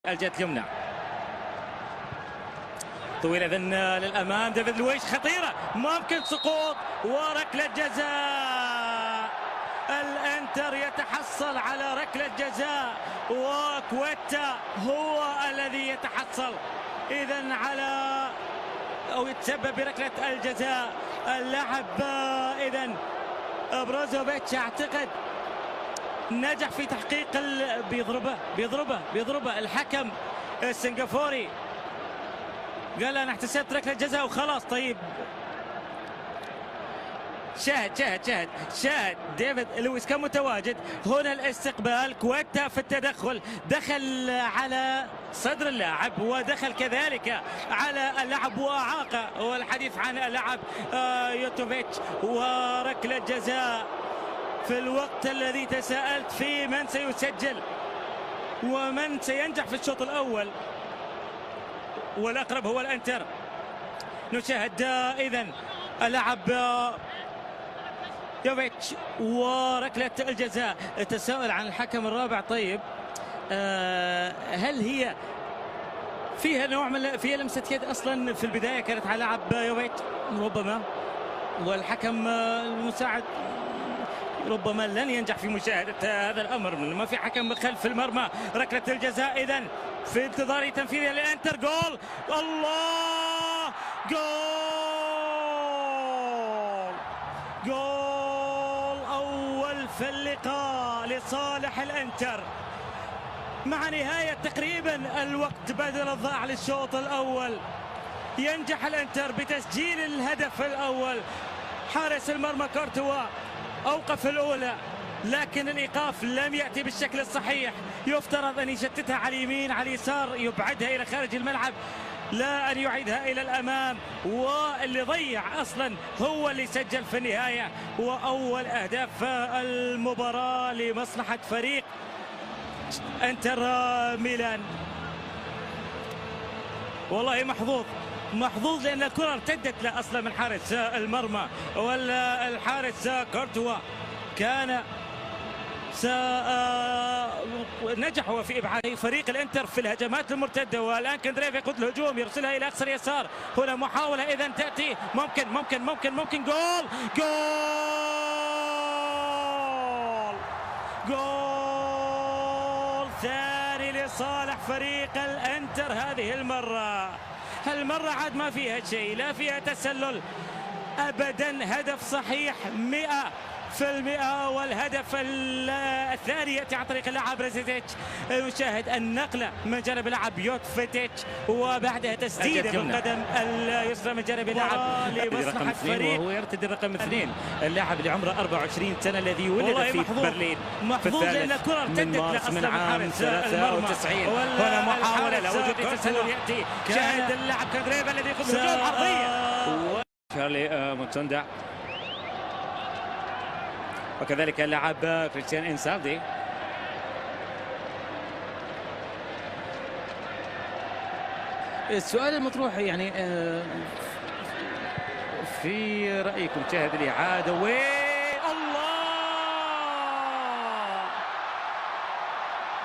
الجهة اليمنى طويلة إذن للأمام. ديفيد لويش خطيرة، ممكن سقوط وركلة جزاء. الانتر يتحصل على ركلة جزاء وكويتا هو الذي يتحصل إذن على أو يتسبب بركلة الجزاء. اللاعب إذن بروزوفيتش أعتقد نجح في تحقيق بيضربه الحكم السنغافوري قال انا احتسبت ركله جزاء وخلاص. طيب شاهد ديفيد لويس كان متواجد هنا. الاستقبال كويتا في التدخل، دخل على صدر اللاعب ودخل كذلك على اللاعب واعاقه، والحديث عن اللاعب يوتوفيتش. وركله جزاء في الوقت الذي تساءلت فيه من سيسجل ومن سينجح في الشوط الأول، والأقرب هو الانتر. نشاهد إذن اللاعب يوفيتش وركلة الجزاء. التساؤل عن الحكم الرابع. طيب هل هي فيها نوع من فيها لمسة يد أصلا في البداية كانت على لاعب يوفيتش ربما، والحكم المساعد ربما لن ينجح في مشاهدة هذا الأمر، ما في حكم خلف المرمى. ركلة الجزاء إذن في انتظار تنفيذها للانتر. جول، الله، جول أول في اللقاء لصالح الانتر مع نهاية تقريبا الوقت بدل الضائع للشوط الأول. ينجح الانتر بتسجيل الهدف الأول. حارس المرمى كورتوا أوقف الأولى، لكن الإيقاف لم يأتي بالشكل الصحيح. يفترض أن يشتتها على اليمين على اليسار، يبعدها إلى خارج الملعب، لا أن يعيدها إلى الأمام. واللي ضيع أصلا هو اللي سجل في النهاية، وأول أهداف المباراة لمصلحة فريق انتر ميلان. والله محظوظ لأن الكرة ارتدت له أصلا من حارس المرمى، ولا الحارس كورتوا كان نجحوا في إبعاد فريق الانتر في الهجمات المرتدة. والآن كندريف يقود الهجوم، يرسلها إلى أقصى اليسار. هنا محاولة إذن تأتي، ممكن جول ثاني لصالح فريق الانتر. هذه المرة عاد ما فيها شيء، لا فيها تسلل أبدا. هدف صحيح 100%، والهدف الثاني يأتي عن طريق اللاعب ريزيتش. نشاهد النقلة من جانب اللاعب يوتفيتش، وبعدها تسديدة بالقدم اليسرى من جانب اللاعب لمصلحة فريق، وهو يرتدي الرقم 2. اللاعب اللي عمره 24 سنة الذي ولد في برلين. محظوظ لأن الكرة ارتدت له أصلا من حارس المرمى. هنا محاولة لوجود تسلل يأتي. شاهد اللاعب كندريف الذي يخرج هجوم عرضية. شارلي موتوندا، وكذلك اللاعب كريستيان إنسالدي. السؤال المطروح يعني في رأيكم، شاهد الإعادة الله،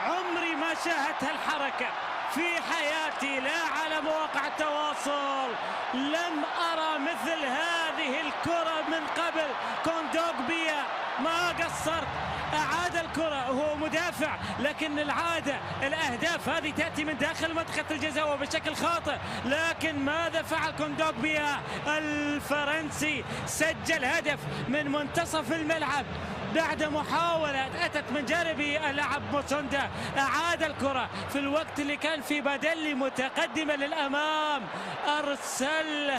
عمري ما شاهدت هالحركة في حياتي، لا على مواقع التواصل، لم أرى مثل هذه الكرة من قبل. كوندوغبيا ما قصرت، أعاد الكرة، هو مدافع لكن العادة الأهداف هذه تأتي من داخل منطقة الجزاء وبشكل خاطئ. لكن ماذا فعل كوندوغبيا الفرنسي؟ سجل هدف من منتصف الملعب بعد محاولة أتت من جانب اللاعب موتوندا. أعاد الكرة في الوقت اللي كان في بدل متقدمة للأمام، أرسل